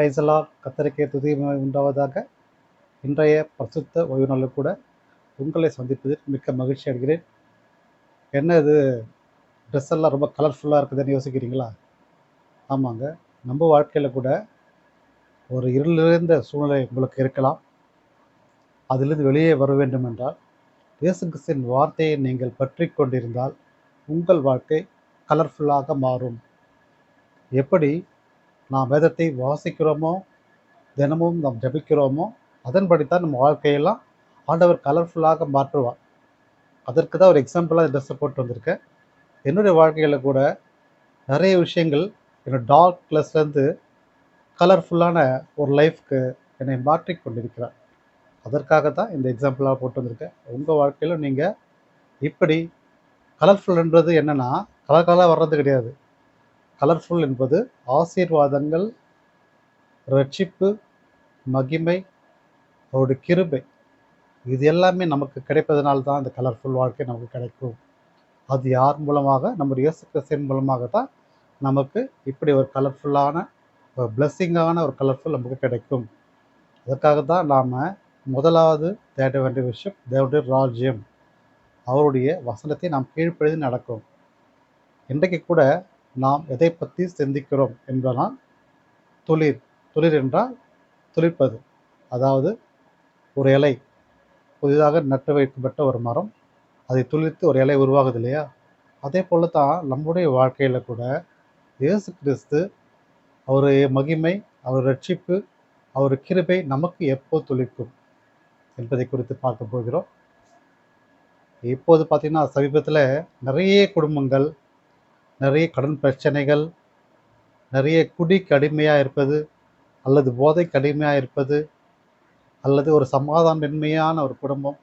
பிரைஸலா கத்தரிக்கை துதிமை உண்டாவதாக. இன்றைய பரிசுத்த ஓய்வு நாளில் கூட உங்களை சந்திப்பதில் மிக்க மகிழ்ச்சி அடைகிறேன். என்ன இது ட்ரெஸ் எல்லாம் ரொம்ப கலர்ஃபுல்லாக இருக்குதுன்னு யோசிக்கிறீங்களா? ஆமாங்க, நம்ம வாழ்க்கையில் கூட ஒரு இருள் நிறைந்த சூழ்நிலை உங்களுக்கு இருக்கலாம். அதிலிருந்து வெளியே வர வேண்டும் என்றால் இயேசு கிறிஸ்துவின் வார்த்தையை நீங்கள் பற்றி கொண்டிருந்தால் உங்கள் வாழ்க்கை கலர்ஃபுல்லாக மாறும். எப்படி நாம் வேதத்தை வாசிக்கிறோமோ, தினமும் நாம் ஜபிக்கிறோமோ, அதன்படித்தான் நம்ம வாழ்க்கையெல்லாம் ஆண்டவர் கலர்ஃபுல்லாக மாற்றுவார். அதற்கு தான் ஒரு எக்ஸாம்பிளாக ட்ரெஸ்ஸை போட்டு வந்திருக்கேன். என்னுடைய வாழ்க்கையில் கூட நிறைய விஷயங்கள் என்னோட டார்க் ப்ளஸ்லேருந்து கலர்ஃபுல்லான ஒரு லைஃப்க்கு என்னை மாற்றி கொண்டிருக்கிறார். அதற்காக தான் இந்த எக்ஸாம்பிளாக போட்டு வந்திருக்கேன். உங்கள் வாழ்க்கையில் நீங்கள் இப்படி கலர்ஃபுல்ன்றது என்னென்னா கலர் கலராக வர்றது கிடையாது. கலர்ஃபுல் என்பது ஆசீர்வாதங்கள், ரட்சிப்பு, மகிமை, அவருடைய கிருபை, இது எல்லாமே நமக்கு கிடைப்பதனால தான் அந்த கலர்ஃபுல் வாழ்க்கை நமக்கு கிடைக்கும். அது யார் மூலமாக? நம்முடைய இயேசு கிறிஸ்துவின் மூலமாக தான் நமக்கு இப்படி ஒரு கலர்ஃபுல்லான ஒரு பிளெஸ்ஸிங்கான ஒரு கலர்ஃபுல் நமக்கு கிடைக்கும். அதற்காக தான் நாம் முதலாவது தேட வேண்டிய விஷயம் தேவனுடைய ராஜ்யம், அவருடைய வசனத்தை நாம் கீழ்ப்படிந்து நடக்கும். இன்றைக்கு கூட நாம் எதை பற்றி சிந்திக்கிறோம் என்பதனால் துளிர். துளிர் என்றால் துளிர்ப்பது, அதாவது ஒரு இலை புதிதாக நட்டு வைக்கப்பட்ட ஒரு மரம், அதை துளிர்த்து ஒரு இலை உருவாகுது இல்லையா? அதே போல தான் நம்முடைய வாழ்க்கையில் கூட இயேசு கிறிஸ்து அவருடைய மகிமை, அவர் ரட்சிப்பு, அவர் கிருபை நமக்கு எப்போ துளிர்க்கும் என்பதை குறித்து பார்க்க போகிறோம். இப்போது பார்த்திங்கன்னா சமீபத்தில் நிறைய குடும்பங்கள், நிறைய கடன் பிரச்சனைகள், நிறைய குடிக்கு அடிமையாக இருப்பது, அல்லது போதைக்கு அடிமையாக இருப்பது, அல்லது ஒரு சமாதானமின்மையான ஒரு குடும்பம்,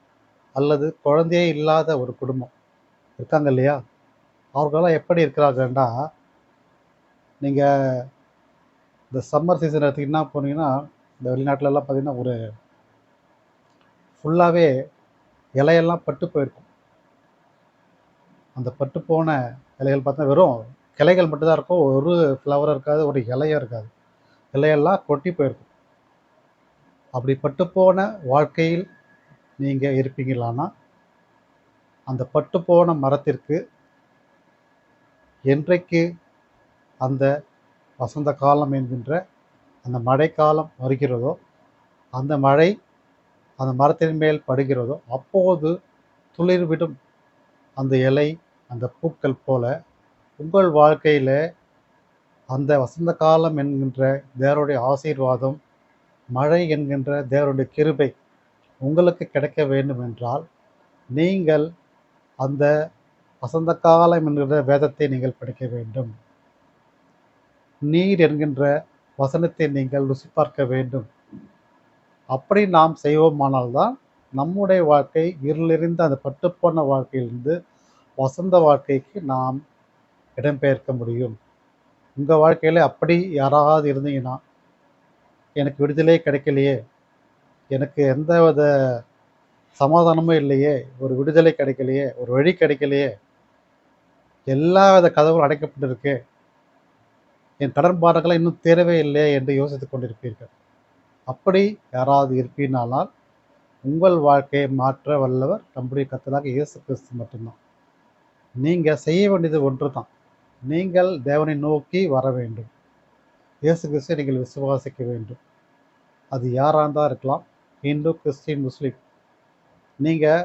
அல்லது குழந்தையே இல்லாத ஒரு குடும்பம் இருக்காங்க இல்லையா? அவர்களெல்லாம் எப்படி இருக்கிறார்கள்னா, நீங்கள் இந்த சம்மர் சீசன் எடுத்திங்கன்னா போனீங்கன்னா, இந்த வெளிநாட்டிலலாம் பார்த்திங்கன்னா ஒரு ஃபுல்லாகவே இலையெல்லாம் பட்டு போயிருக்கும். அந்த பட்டு போன இலைகள் பார்த்தா வெறும் கிளைகள் மட்டும்தான் இருக்கும், ஒரு ஃப்ளவரும் இருக்காது, ஒரு இலையும் இருக்காது. இலையெல்லாம் கொட்டி போயிருக்கும். அப்படி பட்டுப்போன வாழ்க்கையில் நீங்கள் இருப்பீங்களானா, அந்த பட்டுப்போன மரத்திற்கு என்றைக்கு அந்த வசந்த காலம் என்கின்ற அந்த மழைக்காலம் வருகிறதோ, அந்த மழை அந்த மரத்தின் மேல் படுகிறதோ, அப்போது துளிர்விடும் அந்த இலை, அந்த பூக்கள் போல உங்கள் வாழ்க்கையில் அந்த வசந்த காலம் என்கின்ற தேவனுடைய ஆசீர்வாதம், மழை என்கின்ற தேவனுடைய கிருபை உங்களுக்கு கிடைக்க வேண்டும் என்றால், நீங்கள் அந்த வசந்த காலம் என்கின்ற வேதத்தை நீங்கள் படிக்க வேண்டும். நீர் என்கின்ற வசனத்தை நீங்கள் ருசி பார்க்க வேண்டும். அப்படி நாம் செய்வோமானால்தான் நம்முடைய வாழ்க்கை இருளிருந்த அந்த பட்டுப்போன வாழ்க்கையிலிருந்து வசந்த வாழ்க்கைக்கு நாம் இடம்பெயர்க்க முடியும். உங்கள் வாழ்க்கையில் அப்படி யாராவது இருந்தீங்கன்னா, எனக்கு விடுதலை கிடைக்கலையே, எனக்கு எந்த வித சமாதானமும் இல்லையே, ஒரு விடுதலை கிடைக்கலையே, ஒரு வழி கிடைக்கலையே, எல்லா வித கதவுகளும் அடைக்கப்பட்டிருக்கு, என் கடன் பாரங்களை இன்னும் தீரவே இல்லையே என்று யோசித்துக் கொண்டிருப்பீர்கள். அப்படி யாராவது இருப்பீனானால் உங்கள் வாழ்க்கையை மாற்ற வல்லவர் நம்முடைய கர்த்தராகிய இயேசு கிறிஸ்து மட்டும்தான். நீங்கள் செய்ய வேண்டியது ஒன்று தான். நீங்கள் தேவனை நோக்கி வர வேண்டும். இயேசு கிறிஸ்துவை நீங்கள் விசுவாசிக்க வேண்டும். அது யாராக தான் இருக்கலாம், ஹிந்து, கிறிஸ்டின், முஸ்லீம். நீங்கள்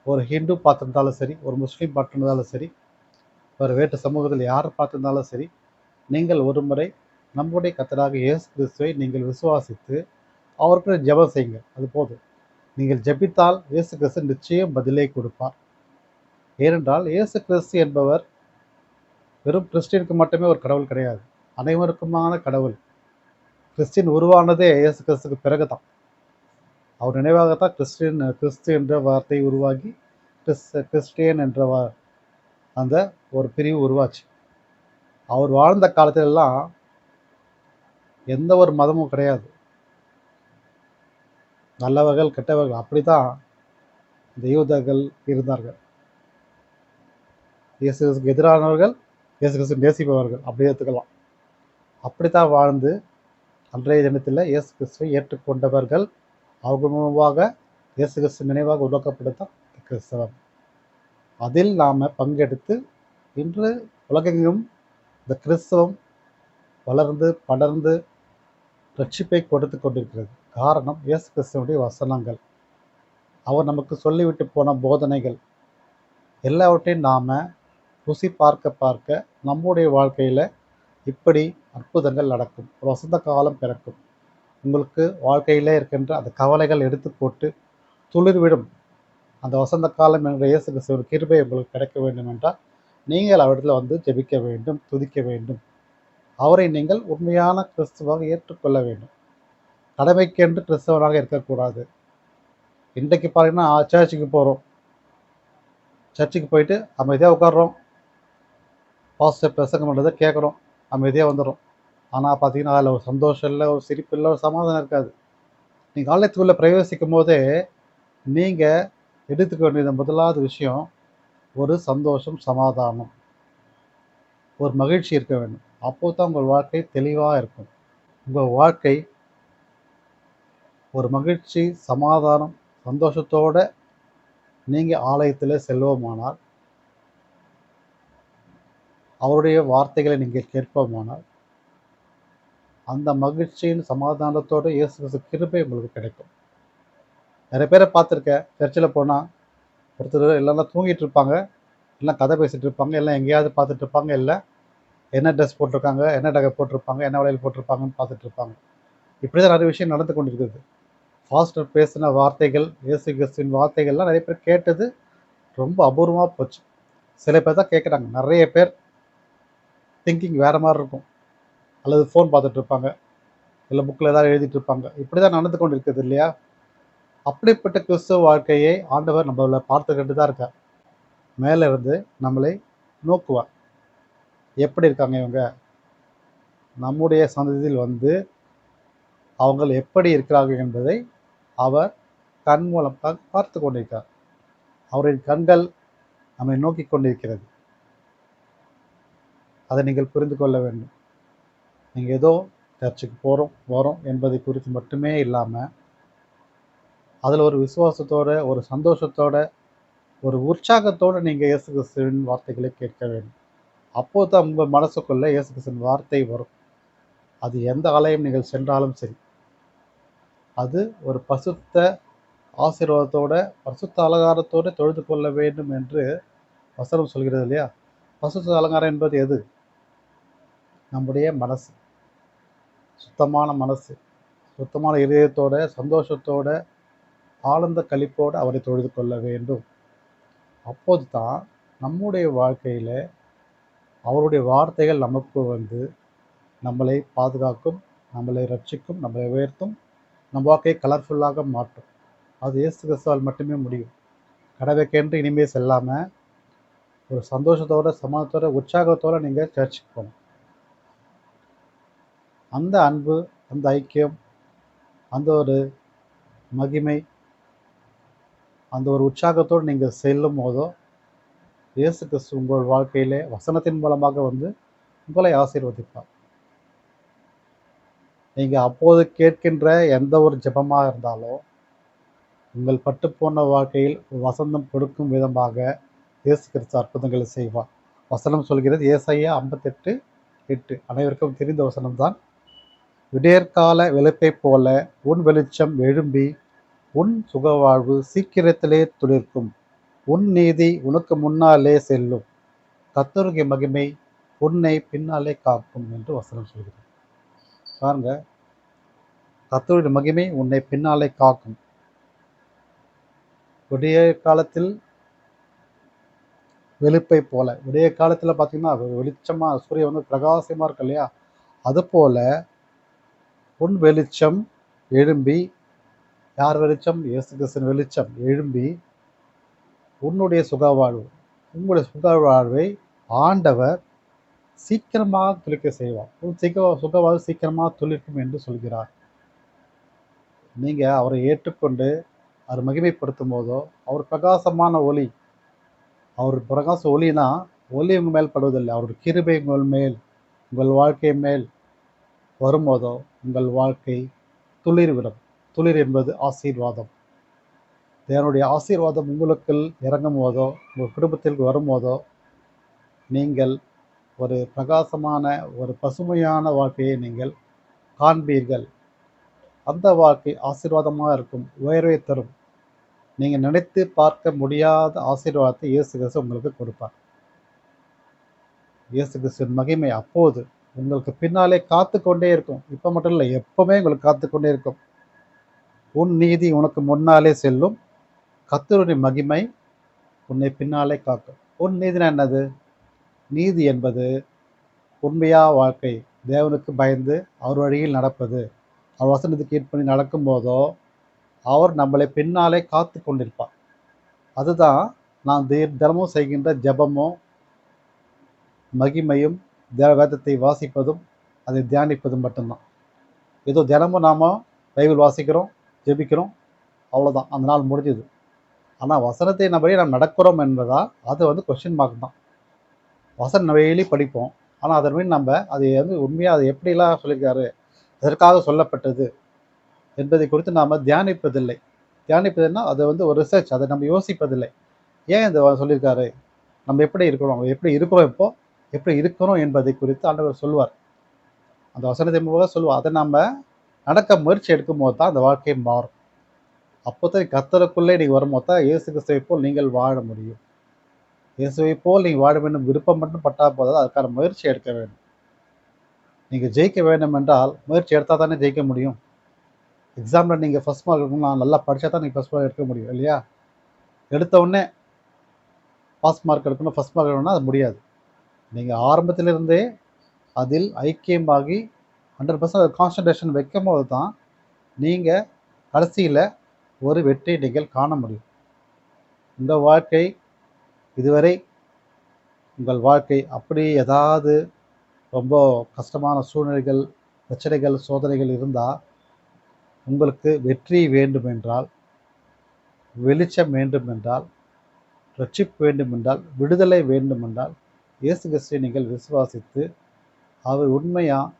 ஒரு ஹிந்து பார்த்துருந்தாலும் சரி, ஒரு முஸ்லீம் பார்த்துருந்தாலும் சரி, ஒரு வேற்று சமூகத்தில் யார் பார்த்துருந்தாலும் சரி, நீங்கள் ஒரு முறை நம்முடைய கர்த்தராகிய இயேசு கிறிஸ்துவை நீங்கள் விசுவாசித்து அவருக்கு ஜெபம் செய்யுங்க. அது போதும். நீங்கள் ஜெபித்தால் இயேசு கிறிஸ்து நிச்சயம் பதிலை கொடுப்பார். ஏனென்றால் இயேசு கிறிஸ்து என்பவர் வெறும் கிறிஸ்டினுக்கு மட்டுமே ஒரு கடவுள் கிடையாது, அனைவருக்குமான கடவுள். கிறிஸ்டின் உருவானதே இயேசு கிறிஸ்துக்கு பிறகு தான். அவர் நினைவாகத்தான் கிறிஸ்து என்ற வார்த்தை உருவாகி கிறிஸ்டியன் என்ற அந்த ஒரு பிரிவு உருவாச்சு. அவர் வாழ்ந்த காலத்திலெல்லாம் எந்த ஒரு மதமும் கிடையாது. நல்லவர்கள், கெட்டவர்கள், அப்படி தான் இந்த யூதர்கள் இருந்தார்கள். இயேசு கிறிஸ்துக்கு எதிரானவர்கள், இயேசு கிறிஸ்து நேசிப்பவர்கள், அப்படி எடுத்துக்கலாம். அப்படித்தான் வாழ்ந்து அன்றைய தினத்தில் இயேசு கிறிஸ்துவை ஏற்றுக்கொண்டவர்கள் அவங்க மூலமாக இயேசு கிறிஸ்து நினைவாக உருவாக்கப்படுத்தான் கிறிஸ்தவம். அதில் நாம் பங்கெடுத்து இன்று உலகெங்கும் இந்த கிறிஸ்தவம் வளர்ந்து படர்ந்து ரட்சிப்பை கொடுத்து கொண்டிருக்கிறது. காரணம் இயேசு கிறிஸ்துவனுடைய வசனங்கள், அவர் நமக்கு சொல்லிவிட்டு போன போதனைகள் எல்லாவற்றையும் நாம் ருசி பார்க்க பார்க்க நம்முடைய வாழ்க்கையில் இப்படி அற்புதங்கள் நடக்கும். ஒரு வசந்த காலம் பிறக்கும். உங்களுக்கு வாழ்க்கையிலே இருக்கின்ற அந்த கவலைகள் எடுத்து போட்டு துளிர்விடும் அந்த வசந்த காலம் என்ற இயேசு கிறிஸ்துவின் கிருபை உங்களுக்கு கிடைக்க வேண்டும் என்றால் நீங்கள் அவரிடத்தில் வந்து ஜெபிக்க வேண்டும், துதிக்க வேண்டும். அவரை நீங்கள் உண்மையான கிறிஸ்துவாக ஏற்றுக்கொள்ள வேண்டும். கடமைக்கென்று கிறிஸ்தவனாக இருக்கக்கூடாது. இன்றைக்கு பார்த்தீங்கன்னா சர்ச்சுக்கு போகிறோம், சர்ச்சுக்கு போயிட்டு அமைதியாக உட்காடுறோம், பாஸ்டர் பிரசங்கம் பண்ணுறதை கேட்குறோம், அமைதியாக வந்துடும். ஆனால் பார்த்தீங்கன்னா அதில் ஒரு சந்தோஷம் இல்லை, ஒரு சிரிப்பு இல்லை, ஒரு சமாதானம் இருக்காது. நீங்கள் ஆலயத்துக்குள்ளே பிரவேசிக்கும் போதே நீங்கள் எடுத்துக்க வேண்டியது முதலாவது விஷயம் ஒரு சந்தோஷம், சமாதானம், ஒரு மகிழ்ச்சி இருக்க வேண்டும். அப்போது தான் உங்கள் வாழ்க்கை தெளிவாக இருக்கும். உங்கள் வாழ்க்கை ஒரு மகிழ்ச்சி, சமாதானம், சந்தோஷத்தோடு நீங்கள் ஆலயத்தில் செல்வோமானால், அவருடைய வார்த்தைகளை நீங்கள் கேட்போமானால், அந்த மகிழ்ச்சியின் சமாதானத்தோடு இயேசு கிறிஸ்து கிருபை உங்களுக்கு கிடைக்கும். நிறைய பேரை பார்த்துருக்கேன், சர்ச்சில் போனால் ஒருத்தர் எல்லாம் தூங்கிட்டு இருப்பாங்க, எல்லாம் கதை பேசிகிட்டு இருப்பாங்க, எல்லாம் எங்கேயாவது பார்த்துட்டு இருப்பாங்க, இல்லை என்ன ட்ரெஸ் போட்டிருக்காங்க, என்ன நகை போட்டிருப்பாங்க, என்ன வளையல் போட்டிருப்பாங்கன்னு பார்த்துட்டு இருப்பாங்க. இப்படி தான் நிறைய விஷயம் நடந்து கொண்டு இருக்குது. பாஸ்டர் பேசின வார்த்தைகள், இயேசு கிறிஸ்துவின் வார்த்தைகள்லாம் நிறைய பேர் கேட்டது ரொம்ப அபூர்வமாக போச்சு. சில பேர் தான் கேட்குறாங்க. நிறைய பேர் திங்கிங் வேறு மாதிரி இருக்கும். அல்லது ஃபோன் பார்த்துட்டு இருப்பாங்க, இல்லை புக்கில் ஏதாவது எழுதிட்டு இருப்பாங்க. இப்படி தான் நடந்து கொண்டு இருக்குது இல்லையா? அப்படிப்பட்ட கிறிஸ்துவ வாழ்க்கையை ஆண்டவர் நம்மளை பார்த்துக்கிட்டு தான் இருக்கார். மேலே இருந்து நம்மளை நோக்குவார். எப்படி இருக்காங்க இவங்க, நம்முடைய சந்ததியில் வந்து அவங்க எப்படி இருக்கிறார்கள் என்பதை அவர் கண் மூலமாக பார்த்து கொண்டிருக்கிறார். அவரின் கண்கள் நம்மை நோக்கி கொண்டிருக்கிறது. அதை நீங்கள் புரிந்து கொள்ள வேண்டும். நீங்கள் ஏதோ சர்ச்சுக்கு போகிறோம் வரோம் என்பதை குறித்து மட்டுமே இல்லாமல், அதில் ஒரு விசுவாசத்தோடு, ஒரு சந்தோஷத்தோடு, ஒரு உற்சாகத்தோடு நீங்கள் இயேசு கிறிஸ்துவின் வார்த்தைகளை கேட்க வேண்டும். அப்போது தான் உங்கள் மனசுக்குள்ளே இயேசு கிறிஸ்துவின் வார்த்தை வரும். அது எந்த ஆலயம் நீங்கள் சென்றாலும் சரி, அது ஒரு பசுத்த ஆசீர்வாதத்தோட, பரிசுத்த அலங்காரத்தோடு தொழுது கொள்ள வேண்டும் என்று வசனம் சொல்கிறது இல்லையா? பரிசுத்த அலங்காரம் என்பது எது? நம்முடைய மனசு, சுத்தமான மனசு, சுத்தமான இதயத்தோட, சந்தோஷத்தோட, ஆனந்த களிப்போடு அவரை தொழுது கொள்ள வேண்டும். அப்போது தான் நம்முடைய வாழ்க்கையில் அவருடைய வார்த்தைகள் நமக்கு வந்து நம்மளை பாதுகாக்கும், நம்மளை ரட்சிக்கும், நம்மளை உயர்த்தும், நம்ம வாழ்க்கையை கலர்ஃபுல்லாக மாற்றும். அது இயேசு கிறிஸ்துவால் மட்டுமே முடியும். கடவைக்கென்று இனிமேல் செல்லாமல் ஒரு சந்தோஷத்தோட, சமாதானத்தோட, உற்சாகத்தோடு நீங்கள் சர்ச்சுக்கு போகணும். அந்த அன்பு, அந்த ஐக்கியம், அந்த ஒரு மகிமை, அந்த ஒரு உற்சாகத்தோடு நீங்கள் செல்லும் போதோ இயேசு கிறிஸ்து உங்கள் வாழ்க்கையிலே வசனத்தின் மூலமாக வந்து உங்களை ஆசீர்வதிப்பார். நீங்கள் அப்போது கேட்கின்ற எந்த ஒரு ஜெபமாக இருந்தாலும் உங்கள் பட்டுப்போன வாழ்க்கையில் வசந்தம் கொடுக்கும் விதமாக இயேசு கிறிஸ்து அற்புதங்களை செய்வார். வசனம் சொல்கிறது, ஏசாயா 58:8 அனைவருக்கும் தெரிந்த வசனம்தான். விடியற்கால வெளுப்பை போல உன் வெளிச்சம் எழும்பி உன் சுகவாழ்வு சீக்கிரத்திலே துளிர்க்கும், உன் நீதி உனக்கு முன்னாலே செல்லும், கர்த்தருடைய மகிமை உன்னை பின்னாலே காக்கும் என்று வசனம் சொல்கிறது. பாருங்க, கர்த்தருடைய மகிமை உன்னை பின்னாலே காக்கும். விடிய காலத்தில் வெளுப்பை போல, விடிய காலத்தில் பார்த்தீங்கன்னா வெளிச்சமாக சூரியன் வந்து பிரகாசமாக இருக்கு இல்லையா? அதுபோல் உன் வெளிச்சம் எழும்பி, யார் வெளிச்சம்? இயேசு கிறிஸ்துவின் வெளிச்சம் எழும்பி உன்னுடைய சுகவாழ்வு, உங்களுடைய சுகவாழ்வை ஆண்டவர் சீக்கிரமாக துளிக்க செய்வார். உன் சுகவாழ்வு சீக்கிரமாக துளிர்க்கும் என்று சொல்கிறார். நீங்கள் அவரை ஏற்றுக்கொண்டு அவர் மகிமைப்படுத்தும் போதோ, அவர் பிரகாசமான ஒளி, அவர் பிரகாச ஒளினா ஒளி உங்கள் மேல் படுவதில்லை, அவருடைய கிருபை உங்கள் மேல், உங்கள் வாழ்க்கை மேல் வரும்போதோ உங்கள் வாழ்க்கை துளிர்விடும். துளிர் என்பது ஆசீர்வாதம். தேவனுடைய ஆசீர்வாதம் உங்களுக்குள் இறங்கும் போதோ, உங்கள் குடும்பத்திற்கு வரும்போதோ, நீங்கள் ஒரு பிரகாசமான, ஒரு பசுமையான வாழ்க்கையை நீங்கள் காண்பீர்கள். அந்த வாழ்க்கை ஆசீர்வாதமாக இருக்கும், உயர்வை தரும். நீங்கள் நினைத்து பார்க்க முடியாத ஆசீர்வாதத்தை இயேசு கிறிஸ்து உங்களுக்கு கொடுப்பார். இயேசு கிறிஸ்துவின் மகிமை அப்போது உங்களுக்கு பின்னாலே காத்து கொண்டே இருக்கும். இப்போ மட்டும் இல்லை, எப்பவுமே உங்களுக்கு காத்து கொண்டே இருக்கும். உன் நீதி உனக்கு முன்னாலே செல்லும், கர்த்தருடைய மகிமை உன்னை பின்னாலே காக்கும். உன் நீதினா என்னது? நீதி என்பது உண்மையா வாழ்க்கை, தேவனுக்கு பயந்து அவர் வழியில் நடப்பது. அவர் வசனத்துக்கு கீழ்ப்படி நடக்கும் போதோ அவர் நம்மளை பின்னாலே காத்து கொண்டிருப்பார். அதுதான் நான் தினமும் செய்கின்ற ஜெபமும் மகிமையும், வேதத்தை வாசிப்பதும் அதை தியானிப்பதும் மட்டும்தான். ஏதோ தினமும் நாம் பைபிள் வாசிக்கிறோம், ஜெபிக்கிறோம், அவ்வளோதான், அந்த நாள் முடிஞ்சுது. ஆனால் வசனத்தை நம்பி நாம் நடக்கிறோம் என்பதா அது வந்து கொஸ்டின் மார்க் தான். வசனம் டெய்லி படிப்போம், ஆனால் அதன் மீது நம்ம அது வந்து உண்மையாக அது எப்படிலாம் சொல்லியிருக்காரு, எதற்காக சொல்லப்பட்டது என்பதை குறித்து நாம் தியானிப்பதில்லை. தியானிப்பதுன்னா அது வந்து ஒரு ரிசர்ச், அதை நம்ம யோசிப்பதில்லை. ஏன் இந்த சொல்லியிருக்காரு, நம்ம எப்படி இருக்கிறோம், எப்படி இருக்கிறோம், இப்போ எப்படி இருக்கிறோம் என்பதை குறித்து ஆண்டவர் சொல்லுவார். அந்த வசனத்தை மூலம் சொல்லுவார். அதை நம்ம நடக்க முயற்சி எடுக்கும் போது தான் அந்த வாழ்க்கை மாறும். அப்போ தான் கர்த்தருக்குள்ளே நீங்கள் வரும்போது தான் இயேசு கிறிஸ்துவை போல் நீங்கள் வாழ முடியும். இயேசுவை போல் நீங்கள் வாழ வேண்டும் விருப்பம் மட்டும் பட்டா போதாது, அதுக்கான முயற்சி எடுக்க வேண்டும். நீங்கள் ஜெயிக்க வேண்டும் என்றால் முயற்சி எடுத்தால் தானே ஜெயிக்க முடியும். எக்ஸாமில் நீங்கள் ஃபஸ்ட் மார்க் எடுக்கணும், நான் நல்லா படித்தா தான் நீங்கள் ஃபஸ்ட் மார்க் எடுக்க முடியும் இல்லையா? எடுத்த உடனே பாஸ் மார்க் எடுக்கணும், ஃபஸ்ட் மார்க் எடுக்கணும்னா அது முடியாது. நீங்கள் ஆரம்பத்திலிருந்தே அதில் ஐக்கியமாகி 100% கான்சன்ட்ரேஷன் வைக்கும் போது தான் நீங்கள் கடைசியில் ஒரு வெற்றி நீங்கள் காண முடியும். இந்த வாழ்க்கை இதுவரை உங்கள் வாழ்க்கை அப்படி ஏதாவது ரொம்ப கஷ்டமான சூழ்நிலைகள், பிரச்சனைகள், சோதனைகள் இருந்தால் உங்களுக்கு வெற்றி வேண்டுமென்றால், வெளிச்சம் வேண்டுமென்றால், ரட்சிப்பு வேண்டுமென்றால், விடுதலை வேண்டுமென்றால் இயேசு கிறிஸ்துவை நீங்கள் விசுவாசித்து அவர் உண்மையாக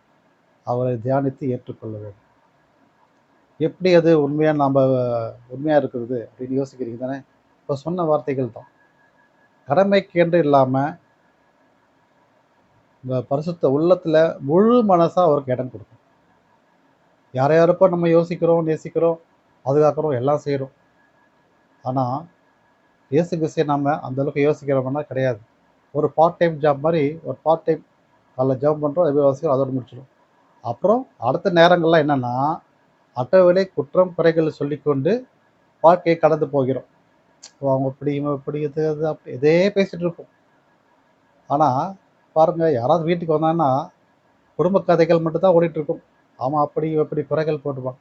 அவரை தியானித்து ஏற்றுக்கொள்ள வேண்டும். எப்படி அது உண்மையாக நாம் உண்மையாக இருக்கிறது அப்படின்னு யோசிக்கிறீங்க தானே? இப்போ சொன்ன வார்த்தைகள் தான். கடமைக்கென்று இல்லாமல் உங்கள் பரிசுத்த உள்ளத்தில் முழு மனசாக அவருக்கு இடம் கொடுக்கும். யார் யாருக்கோ நம்ம யோசிக்கிறோம், நேசிக்கிறோம், பாதுகாக்கிறோம், எல்லாம் செய்கிறோம். ஆனால் இயேசு கிறிஸ்துவை நாம் அந்தளவுக்கு யோசிக்கிறோம்னா கிடையாது. ஒரு பார்ட் டைம் ஜாப் மாதிரி, ஒரு பார்ட் டைம் காலைல ஜாப் பண்ணுறோம், எப்படி யோசிக்கிறோம், அதோடு முடிச்சிடும். அப்புறம் அடுத்த நேரங்கள்லாம் என்னென்னா அட்டவணை குற்றம் குறைகள் சொல்லிக்கொண்டு வாழ்க்கையை கடந்து போகிறோம். அவங்க இப்படி இவன் இப்படி இது அது அப்படி இதே பேசிகிட்டு இருப்போம். ஆனால் பாருங்கள், யாராவது வீட்டுக்கு வந்தாங்கன்னா குடும்ப கதைகள் மட்டும்தான் ஓடிட்டுருக்கும். ஆமாம், அப்படி எப்படி குறைகள் போட்டுப்பான்.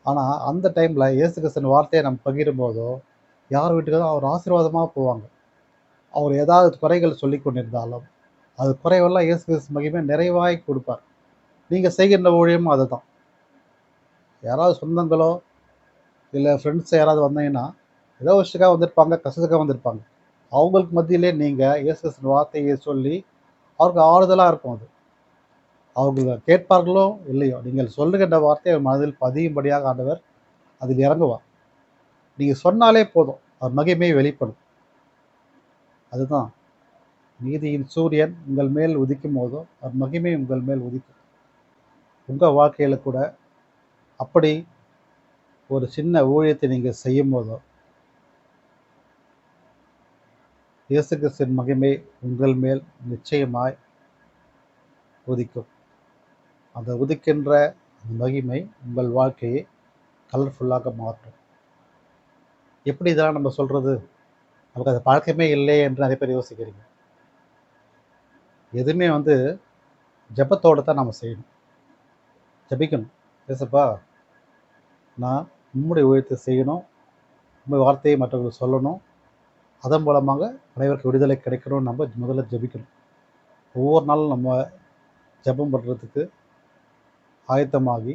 ஆனால் அந்த டைமில் இயேசு கிறிஸ்துவின் வார்த்தையை நம்ம பகிரும் போதோ யார் வீட்டுக்கு தான் அவர் ஆசீர்வாதமாக போவாங்க. அவர் ஏதாவது குறைகள் சொல்லி கொண்டிருந்தாலும் அது குறைவெல்லாம் இயேசு கிறிஸ்து மகிமை நிறைவாய் கொடுப்பார். நீங்கள் செய்கின்ற ஊழியமும் அதுதான். யாராவது சொந்தங்களோ இல்லை ஃப்ரெண்ட்ஸ் யாராவது வந்தீங்கன்னா ஏதோ விஷயத்துக்காக வந்திருப்பாங்க, கஷ்டத்துக்காக வந்திருப்பாங்க. அவங்களுக்கு மத்தியிலே நீங்கள் இயேசு கிறிஸ்துவின் வார்த்தையை சொல்லி அவருக்கு ஆறுதலாக இருக்கும். அது அவங்க கேட்பார்களோ இல்லையோ, நீங்கள் சொல்லுகின்ற வார்த்தை அவர் மனதில் பதியும்படியாக ஆண்டவர் அதில் இறங்குவார். நீங்கள் சொன்னாலே போதும், அவர் மகிமை வெளிப்படும். அதுதான் நீதியின் சூரியன் உங்கள் மேல் உதிக்கும் போதோ அவர் மகிமை உங்கள் மேல் உதிக்கும். உங்கள் வாழ்க்கையில் கூட அப்படி ஒரு சின்ன ஊழியத்தை நீங்கள் செய்யும் போதோ இயேசு கிறிஸ்துவின் மகிமை உங்கள் மேல் நிச்சயமாய் உதிக்கும். அந்த உதிக்கின்ற அந்த மகிமை உங்கள் வாழ்க்கையை கலர்ஃபுல்லாக மாற்றும். எப்படி இதெல்லாம் நம்ம சொல்கிறது? நமக்கு அது பழக்கமே இல்லையே என்று நிறைய பேர் யோசிக்கிறீங்க. எதுவுமே வந்து ஜெபத்தோடு தான் நம்ம செய்யணும். ஜெபிக்கணும். ஏசப்பா, நான் உம்முடைய ஊழியத்தை செய்யணும், உம்முடைய வார்த்தையை மற்றவர்களுக்கு சொல்லணும், அதன் மூலமாக அனைவருக்கு விடுதலை கிடைக்கணும்னு நம்ம முதல்ல ஜெபிக்கணும். ஒவ்வொரு நாளும் நம்ம ஜெபம் பண்ணுறதுக்கு ஆயத்தமாகி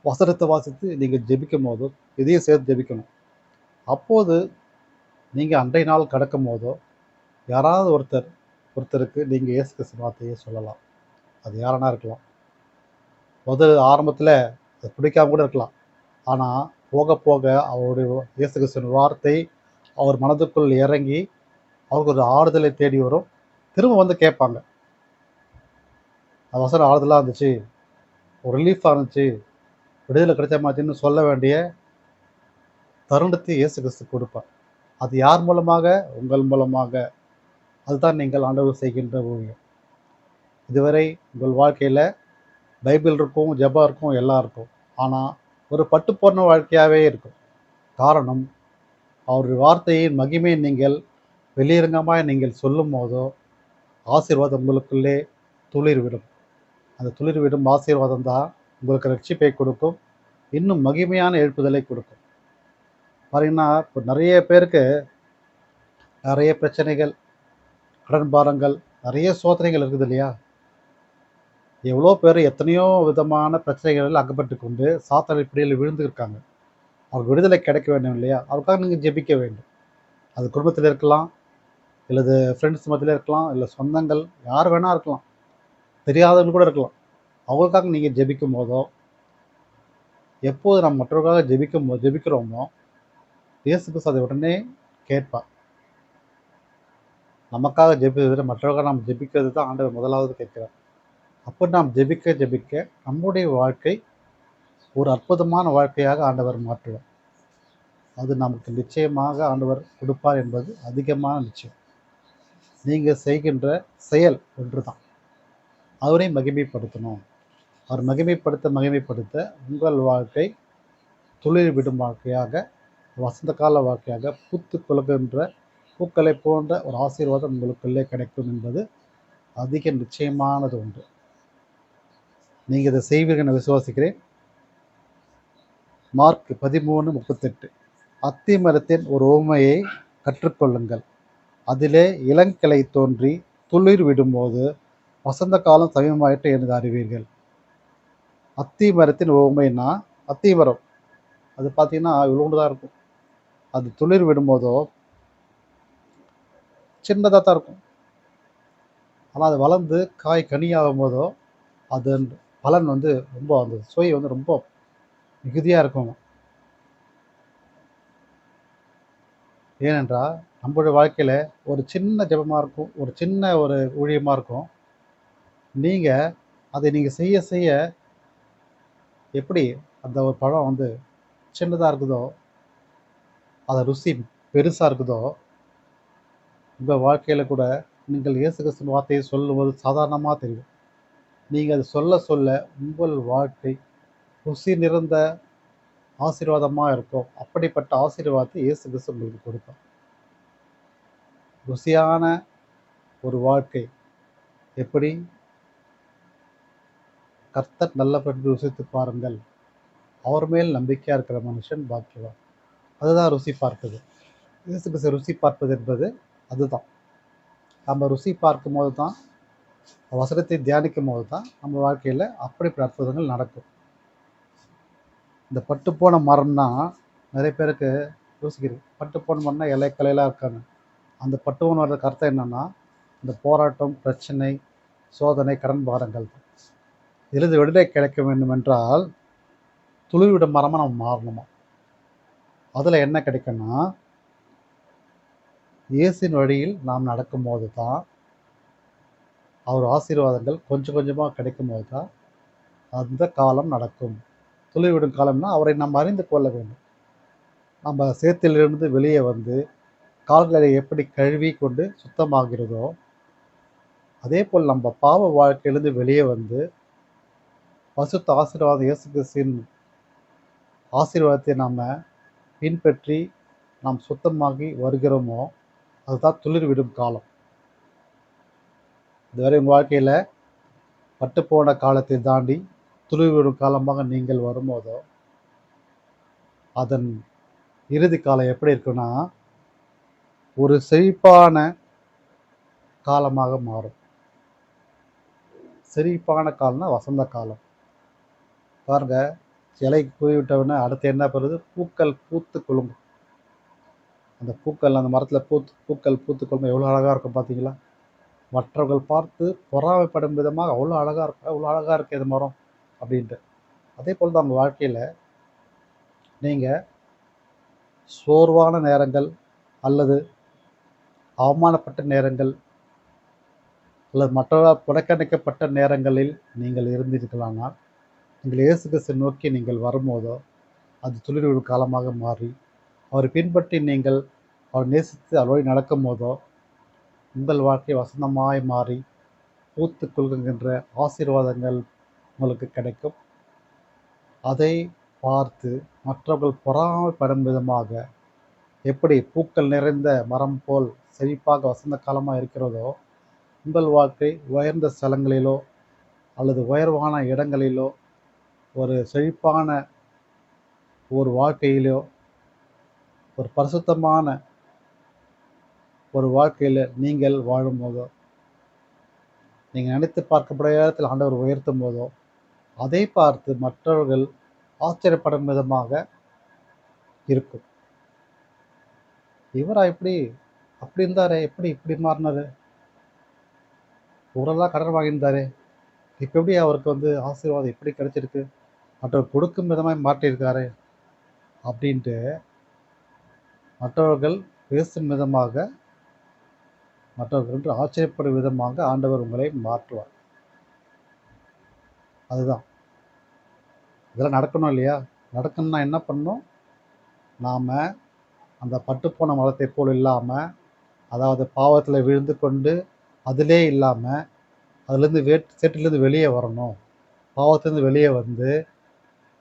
வசனத்தை வாசித்து நீங்கள் ஜெபிக்கும் போதோ இதையும் சேர்த்து ஜெபிக்கணும். அப்போது நீங்கள் அன்றைய நாள் கடக்கும் போதோ யாராவது ஒருத்தருக்கு நீங்கள் இயேசு கிறிஸ்து வார்த்தையை சொல்லலாம். அது யாரானா இருக்கலாம். ஆரம்பத்தில் அது பிடிக்காம கூட இருக்கலாம். ஆனால் போக போக அவருடைய இயேசு கிறிஸ்துவின் வார்த்தை அவர் மனதுக்குள் இறங்கி அவருக்கு ஒரு ஆறுதலை தேடி வரும். திரும்ப வந்து கேட்பாங்க, வசனம் ஆறுதலாக இருந்துச்சு, ஒரு ரிலீஃபாக இருந்துச்சு, விடுதலை கிடைச்ச மாதிரின்னு சொல்ல வேண்டிய தருணத்தை இயேசு கிறிஸ்து கொடுப்பார். அது யார் மூலமாக? உங்கள் மூலமாக. அதுதான் நீங்கள் ஆண்டவர் செய்கின்ற ஊழியம். இதுவரை உங்கள் வாழ்க்கையில் பைபிள் இருக்கும், ஜெபம் இருக்கும், எல்லாம் இருக்கும். ஆனால் ஒரு பட்டு போன வாழ்க்கையாகவே இருக்கும். காரணம், அவருடைய வார்த்தையின் மகிமையை நீங்கள் வெளியரங்கமாய் நீங்கள் சொல்லும் போதோ ஆசீர்வாதம் உங்களுக்குள்ளே துளிர்விடும். அந்த துளிர்விடும் ஆசீர்வாதம் தான் உங்களுக்கு ரட்சிப்பை கொடுக்கும், இன்னும் மகிமையான எழுப்புதலை கொடுக்கும். பாத்தீங்கன்னா, இப்போ நிறைய பேருக்கு நிறைய பிரச்சனைகள், கடன் பாரங்கள், நிறைய சோதனைகள் இருக்குது இல்லையா? எவ்வளோ பேர் எத்தனையோ விதமான பிரச்சனைகளில் அகப்பட்டு கொண்டு சாத்தானின் பிடியில் விழுந்திருக்காங்க. அவருக்கு விடுதலை கிடைக்க வேண்டும் இல்லையா? அதுக்காக நீங்கள் ஜெபிக்க வேண்டும். அது குடும்பத்தில் இருக்கலாம், இல்லது ஃப்ரெண்ட்ஸ் மத்தியில இருக்கலாம், இல்லை சொந்தங்கள் யார் வேணா இருக்கலாம், தெரியாதவங்க கூட இருக்கலாம். அவங்களுக்காக நீங்கள் ஜெபிக்கும் போதோ, எப்போது நம்ம மற்றவர்களுக்காக ஜெபிக்கிறோமோ, இயேசு கிறிஸ்து அதை உடனே கேட்பார். நமக்காக ஜெபிக்கிறதை விட மற்றவர்களுக்காக நாம் ஜெபிக்கிறது தான் ஆண்டவர் முதலாவது கேட்கிறார். அப்போ நாம் ஜெபிக்க ஜெபிக்க நம்முடைய வாழ்க்கை ஒரு அற்புதமான வாழ்க்கையாக ஆண்டவர் மாற்றுவார். அது நமக்கு நிச்சயமாக ஆண்டவர் கொடுப்பார் என்பது அதிகமான நிச்சயம். நீங்கள் செய்கின்ற செயல் ஒன்று தான். அவரை மகிமைப்படுத்தணும். அவர் மகிமைப்படுத்த உங்கள் வாழ்க்கை துளிர் விடும் வாழ்க்கையாக, வசந்த கால வாழ்க்கையாக, பூத்து குலுங்குகின்ற பூக்களை போன்ற ஒரு ஆசீர்வாதம் உங்களுக்குள்ளே கிடைக்கும் என்பது அதிக நிச்சயமானது ஒன்று. நீங்கள் இதை செய்வீர்கள் என விசுவாசிக்கிறேன். மார்க் 13:38. அத்தி மரத்தின் ஒரு உவமையை கற்றுக்கொள்ளுங்கள். அதிலே இளங்கிளை தோன்றி துளிர் விடும்போது வசந்த காலம் சமீபமாயிற்று என்று அறிவீர்கள். அத்தி மரத்தின் உவமைன்னா, அத்தி மரம் அது பார்த்தீங்கன்னா இவ்வளோண்டு தான் இருக்கும். அது துளிர் விடும்போதோ சின்னதாக தான் இருக்கும். ஆனால் அது வளர்ந்து காய் கனியாகும் போதோ அதன் பலன் வந்து ரொம்ப, அந்த சுவை வந்து ரொம்ப மிகுதியாக இருக்கும். ஏனென்றால் நம்மளுடைய வாழ்க்கையில் ஒரு சின்ன ஜெபமாக இருக்கும், ஒரு சின்ன ஒரு ஊழியமாக இருக்கும். நீங்கள் அதை நீங்கள் செய்ய செய்ய எப்படி அந்த ஒரு பழம் வந்து சின்னதாக இருக்குதோ, அதை ருசி பெருசாக இருக்குதோ, உங்கள் வாழ்க்கையில் கூட நீங்கள் இயேசு கிறிஸ்துவின் வார்த்தையை சொல்லும்போது சாதாரணமாக தெரியும். நீங்கள் அதை சொல்ல சொல்ல உங்கள் வாழ்க்கை ருசி நிறைந்த ஆசீர்வாதமாக இருக்கும். அப்படிப்பட்ட ஆசீர்வாதத்தை இயேசு கிறிஸ்து உங்களுக்கு கொடுப்பார். ருசியான ஒரு வாழ்க்கை எப்படி? கர்த்தர் நல்லவர் என்று ருசித்து பாருங்கள். அவர் மேல் நம்பிக்கையாக இருக்கிற மனுஷன் பாக்கியவான். அதுதான் ருசி பார்ப்பது. இயேசு கிறிஸ்து ருசி பார்ப்பது என்பது அதுதான். நம்ம ருசி பார்க்கும்போது தான், வசனத்தை தியானிக்கும் போது தான் நம்ம வாழ்க்கையில் அப்படிப்பட்ட அற்புதங்கள் நடக்கும். இந்த பட்டுப்போன மரம்னா நிறைய பேருக்கு யோசிக்கிறது. பட்டுப்போன மரம்னா இலை கலையெல்லாம் இருக்காங்க. அந்த பட்டுப்போன வர்றதுக்கு அர்த்தம் என்னென்னா, இந்த போராட்டம், பிரச்சனை, சோதனை, கடன் பாரங்கள். இதிலிருந்து விடுதலை கிடைக்க வேண்டும் என்றால் துளிர்விடும் மரமாக நம்ம மாறணுமா. அதில் என்ன கிடைக்குன்னா, இயேசுவின் வழியில் நாம் நடக்கும்போது தான் அவர் ஆசீர்வாதங்கள் கொஞ்சம் கொஞ்சமாக கிடைக்கும்போது தான் அந்த காலம் நடக்கும். துளிர்விடும் காலம்னா அவரை நாம் அறிந்து கொள்ள வேண்டும். நம்ம சேற்றிலிருந்து வெளியே வந்து கால்களை எப்படி கழுவி கொண்டு சுத்தமாகிறதோ, அதே போல் நம்ம பாவ வாழ்க்கையிலிருந்து வெளியே வந்து பரிசுத்த ஆசீர்வாதம் இயேசு கிறிஸ்துவின் ஆசீர்வாதத்தை நாம் பின்பற்றி நாம் சுத்தமாகி வருகிறோமோ, அதுதான் துளிர்விடும் காலம். இதுவரை உங்கள் வாழ்க்கையில் பட்டுப்போன காலத்தை தாண்டி துளிர்விடும் காலமாக நீங்கள் வரும்போதோ, அதன் இறுதி காலம் எப்படி இருக்குன்னா, ஒரு செழிப்பான காலமாக மாறும். செழிப்பான காலம்னா வசந்த காலம். பாருங்க, இலை போய்விட்டவுடனே அடுத்து என்ன பண்ணுது? பூக்கள் பூத்து குலுங்கும். அந்த பூக்கள் அந்த மரத்தில் பூக்கள் பூத்து குலுங்கும் எவ்வளோ அழகாக இருக்கும் பார்த்தீங்களா? மற்றவர்கள் பார்த்து பொறாமைப்படும் விதமாக அவ்வளோ அழகாக இருக்கும். அவ்வளோ அழகாக இருக்குது இந்த மரம், அப்படின்ட்டு. அதே போல் தான் உங்கள் வாழ்க்கையில் நீங்கள் சோர்வான நேரங்கள் அல்லது அவமானப்பட்ட நேரங்கள் அல்லது மற்றவர்களால் புறக்கணிக்கப்பட்ட நேரங்களில் நீங்கள் இருந்தீர்களானால், நீங்கள் இயேசு கிறிஸ்துவை நோக்கி நீங்கள் வரும்போதோ, அது துளிர்விடும் காலமாக மாறி, அவரை பின்பற்றி நீங்கள் அவரை நேசித்து அவர் வழி நடக்கும்போதோ, உங்கள் வாழ்க்கை வசந்தமாய் மாறி, பூத்து குலுங்குகின்ற ஆசீர்வாதங்கள் உங்களுக்கு கிடைக்கும். அதை பார்த்து மற்றவர்கள் பொறாமைப்படும் விதமாக, எப்படி பூக்கள் நிறைந்த மரம் போல் செழிப்பாக வசந்த காலமாக இருக்கிறதோ, உங்கள் வாழ்க்கை உயர்ந்த ஸ்தலங்களிலோ அல்லது உயர்வான இடங்களிலோ ஒரு செழிப்பான ஒரு வாழ்க்கையிலோ ஒரு பரிசுத்தமான ஒரு வாழ்க்கையில் நீங்கள் வாழும்போதோ, நீங்கள் நினைத்து பார்க்கப்பட இடத்தில் ஆண்டவர் உயர்த்தும் போதோ, அதை பார்த்து மற்றவர்கள் ஆச்சரியப்படும் விதமாக இருக்கும். இவரா இப்படி அப்படி இருந்தாரே, எப்படி இப்படி மாறினாரு, ஊரெல்லாம் கடன் வாங்கியிருந்தாரே, இப்போ எப்படி அவருக்கு ஆசீர்வாதம் எப்படி கிடைச்சிருக்கு, மற்றவர் கொடுக்கும் விதமாக மாற்றியிருக்காரு அப்படின்ட்டு மற்றவர்கள் பேசும் விதமாக, மற்றவர்கள் ஆச்சரியப்படும் விதமாக ஆண்டவர் உங்களை மாற்றுவார். அதுதான் இதெல்லாம் நடக்கணும் இல்லையா? நடக்கணும்னா என்ன பண்ணணும்? நாம் அந்த பட்டுப்போன மரத்தை போல் இல்லாமல், அதாவது பாவத்தில் விழுந்து கொண்டு அதிலே இல்லாமல், அதுலேருந்து சேற்றிலேருந்து வெளியே வரணும். பாவத்திலேருந்து வெளியே வந்து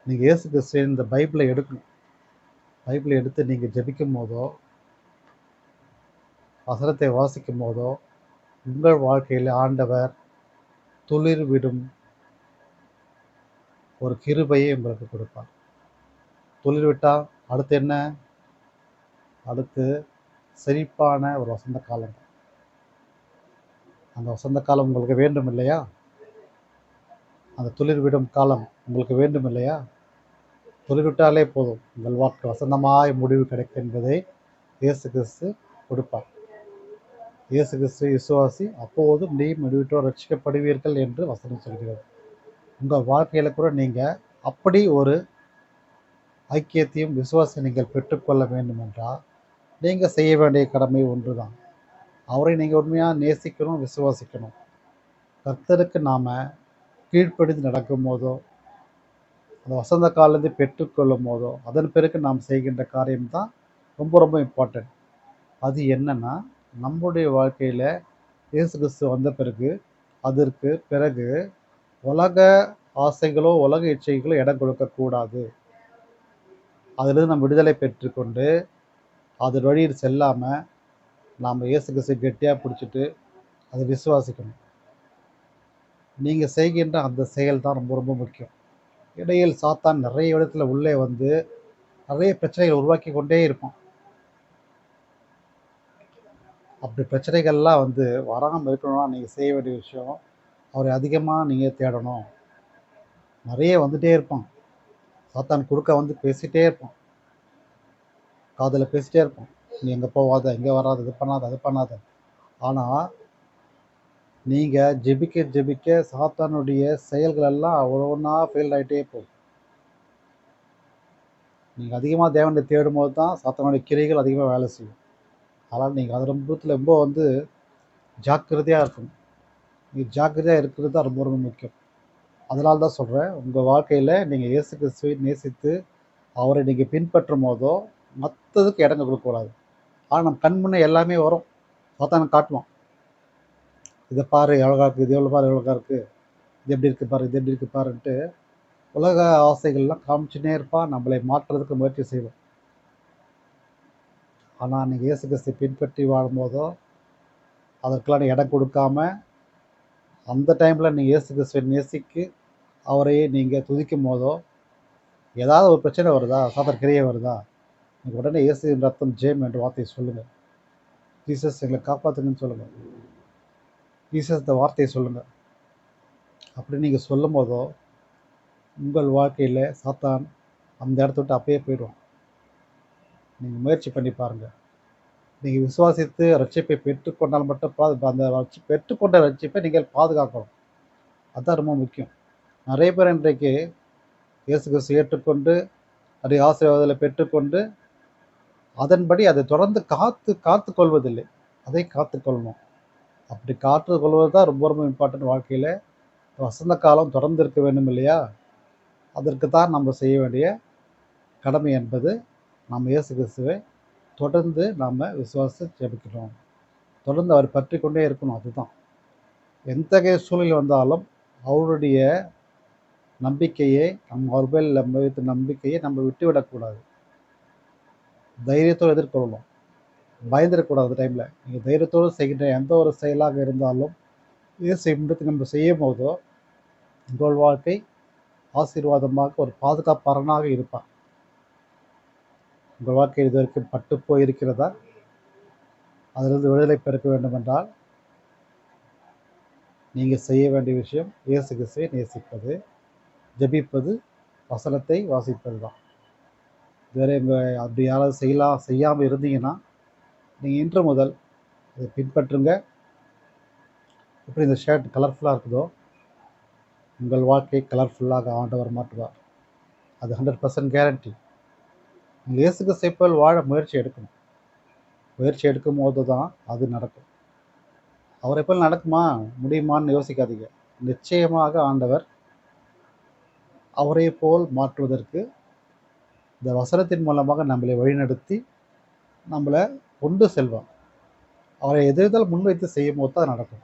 நீங்கள் இயேசு கிறிஸ்து இந்த பைபிளை எடுக்கணும். பைபிளை எடுத்து நீங்கள் ஜெபிக்கும் போதோ, வசனத்தை வாசிக்கும் போதோ, உங்கள் வாழ்க்கையில் ஆண்டவர் துளிர் விடும் ஒரு கிருபையை உங்களுக்கு கொடுப்பார். துளிர் விட்டால் அடுத்து என்ன? அடுத்து செழிப்பான ஒரு வசந்த காலம். அந்த வசந்த காலம் உங்களுக்கு வேண்டும் இல்லையா? அந்த துளிர் விடும் காலம் உங்களுக்கு வேண்டும் இல்லையா? துளிர் விட்டாலே போதும், உங்கள் வாழ்க்கை வசந்தமாய் முடிவு கிடைக்கும் என்பதை இயேசு கிறிஸ்து கொடுப்பார். இயேசு கிறிஸ்து விசுவாசி, அப்போதும் நீ முடிவிட்டோர் ரட்சிக்கப்படுவீர்கள் என்று வசனம் சொல்கிறது. உங்கள் வாழ்க்கையில் கூட நீங்கள் அப்படி ஒரு ஐக்கியத்தையும் விசுவாசம் நீங்கள் பெற்றுக்கொள்ள வேண்டும் என்றால், நீங்கள் செய்ய வேண்டிய கடமை ஒன்று தான். அவரை நீங்கள் உண்மையாக நேசிக்கணும், விசுவாசிக்கணும். கர்த்தருக்கு நாம் கீழ்ப்படிந்து நடக்கும் போதோ, அந்த வசந்த காலத்தை பெற்றுக்கொள்ளும் போதோ, அதன் பிறகு நாம் செய்கின்ற காரியம்தான் ரொம்ப ரொம்ப இம்பார்ட்டன்ட். அது என்னன்னா, நம்முடைய வாழ்க்கையில் இயேசு கிறிஸ்து வந்த பிறகு, அதற்கு பிறகு உலக ஆசைகளோ உலக இச்சைகளோ இடம் கொடுக்கக்கூடாது. அதிலிருந்து நம்ம விடுதலை பெற்றுக்கொண்டு அது வழியில் செல்லாமல் நாம் இயேசு கிறிஸ்து கெட்டியாக பிடிச்சிட்டு அதை விசுவாசிக்கணும். நீங்கள் செய்கின்ற அந்த செயல் தான் ரொம்ப ரொம்ப முக்கியம். இடையில் சாத்தான் நிறைய இடத்துல உள்ளே வந்து நிறைய பிரச்சனைகள் உருவாக்கி கொண்டே இருப்பான். அப்படி பிரச்சனைகள்லாம் வராமல் இருக்கணும்னா நீங்கள் செய்ய வேண்டிய விஷயம், அவரை அதிகமாக நீங்கள் தேடணும். நிறைய வந்துகிட்டே இருப்பான். சாத்தான் குறுக்க பேசிகிட்டே இருப்பான், காதில் பேசிகிட்டே இருப்பான். நீ எங்கே போகாத, இங்கே வராத, இது பண்ணாத, அது பண்ணாத. ஆனால் நீங்கள் ஜெபிக்க ஜெபிக்க சாத்தானுடைய செயல்கள் எல்லாம் ஒவ்வொன்றா ஃபெயில் ஆகிட்டே போகும். நீங்கள் அதிகமாக தேவனை தேடும்போது தான் சாத்தானுடைய கிரைகள் அதிகமாக வேலை செய்யும். அதனால் நீங்கள் அது ரொம்ப ஜாக்கிரதையாக இருக்கணும். நீங்கள் ஜாக்கிரதையாக இருக்கிறது தான் ரொம்ப ரொம்ப முக்கியம். அதனால தான் சொல்கிறேன், உங்கள் வாழ்க்கையில் நீங்கள் இயேசு கிறிஸ்துவை நேசித்து அவரை நீங்கள் பின்பற்றும் போதோ மற்றதுக்கு இடங்க கொடுக்கக்கூடாது. ஆனால் நம்ம கண் முன்னே எல்லாமே வரும், சாத்தானை காட்டுவான். இதை பாரு எவ்வளோகா இருக்குது, இது எவ்வளோ பாரு எவ்வளோகா இருக்குது, இது எப்படி இருக்குது பாரு, இது எப்படி இருக்குது பாருன்ட்டு உலக ஆசைகள்லாம் காமிச்சுனே இருப்பான், நம்மளை மாற்றுறதுக்கு முயற்சி செய்வோம். ஆனால் நீங்கள் இயேசு கிறிஸ்துவை பின்பற்றி வாழும்போதோ அதற்கெல்லாம் இடம் கொடுக்காம, அந்த டைமில் நீங்கள் இயேசு கிறிஸ்துவை நேசிக்கு அவரையே நீங்கள் துதிக்கும் போதோ, ஏதாவது ஒரு பிரச்சனை வருதா, சாத்தான் கிரியை வருதா, நீங்கள் உடனே இயேசுவின் ரத்தம் ஜெயம் என்ற வார்த்தையை சொல்லுங்கள். ஜீசஸ் எங்களை காப்பாற்றுங்கன்னு சொல்லுங்கள். ஜீசஸ் இந்த வார்த்தையை சொல்லுங்கள். அப்படி நீங்கள் சொல்லும் போதோ உங்கள் வாழ்க்கையில் சாத்தான் அந்த இடத்த விட்டு அப்பயே போயிடுவான். நீங்கள் முயற்சி பண்ணி பாருங்கள். நீங்கள் விசுவாசித்து ரட்சிப்பை பெற்றுக்கொண்டால் மட்டும் அந்த பெற்றுக்கொண்ட ரட்சிப்பை நீங்கள் பாதுகாக்கணும். அதுதான் ரொம்ப முக்கியம். நிறைய பேர் இன்றைக்கு இயேசு கிறிஸ்து ஏற்றுக்கொண்டு அதை ஆசீர்வாதங்களை பெற்றுக்கொண்டு அதன்படி அதை தொடர்ந்து காத்து கொள்வதில்லை. அதை காத்துக்கொள்ளணும். அப்படி காத்து கொள்வது தான் ரொம்ப ரொம்ப இம்பார்ட்டன்ட் வாழ்க்கையில். வசந்த காலம் தொடர்ந்து இருக்க வேண்டும் இல்லையா? அதற்கு தான் நம்ம செய்ய வேண்டிய கடமை என்பது நம்ம இயேசு கிறிஸ்துவை தொடர்ந்து நாம் விசுவாசி ஜெபிக்கணும். தொடர்ந்து அவர் பற்றி கொண்டே இருக்கணும். அதுதான் எத்தகைய சூழ்நிலை வந்தாலும் அவருடைய நம்பிக்கையை அவர் மேல் நம்ம வைத்த நம்பிக்கையை நம்ம விட்டுவிடக்கூடாது. தைரியத்தோடு எதிர்கொள்ளணும். பயந்துடக்கூடாது. டைமில் நீங்கள் தைரியத்தோடு செய்கின்ற எந்த ஒரு செயலாக இருந்தாலும் இயேசு நிமிடத்தை நம்ம செய்யும் போதோ உங்கள் வாழ்க்கை ஆசீர்வாதமாக ஒரு பாதுகாப்பாளனாக இருப்பார். உங்கள் வாழ்க்கை இது வரைக்கும் பட்டு போயிருக்கிறதா? அதிலிருந்து விடுதலை பெருக்க வேண்டும் என்றால் நீங்கள் செய்ய வேண்டிய விஷயம் இயேசு கிறிஸ்துவை நேசிப்பது, ஜெபிப்பது, வசனத்தை வாசிப்பது தான். இதுவரை அப்படி யாராவது செய்யாமல் இருந்தீங்கன்னா நீங்கள் இன்று முதல் அதை பின்பற்றுங்க. எப்படி இந்த ஷர்ட் கலர்ஃபுல்லாக இருக்குதோ உங்கள் வாழ்க்கை கலர்ஃபுல்லாக ஆண்டவர் மாற்றுவார். அது 100% கேரண்டி. நீங்கள் இயேசு கிறிஸ்துவை போல் வாழ முயற்சி எடுக்கணும். முயற்சி எடுக்கும் போது தான் அது நடக்கும். அவரை போல் நடக்குமா முடியுமான்னு யோசிக்காதீங்க. நிச்சயமாக ஆண்டவர் அவரை போல் மாற்றுவதற்கு இந்த வசனத்தின் மூலமாக நம்மளை வழிநடத்தி நம்மளை கொண்டு செல்வார். அவரை எதிர்த்தால் முன்வைத்து செய்யும் போது தான் நடக்கும்.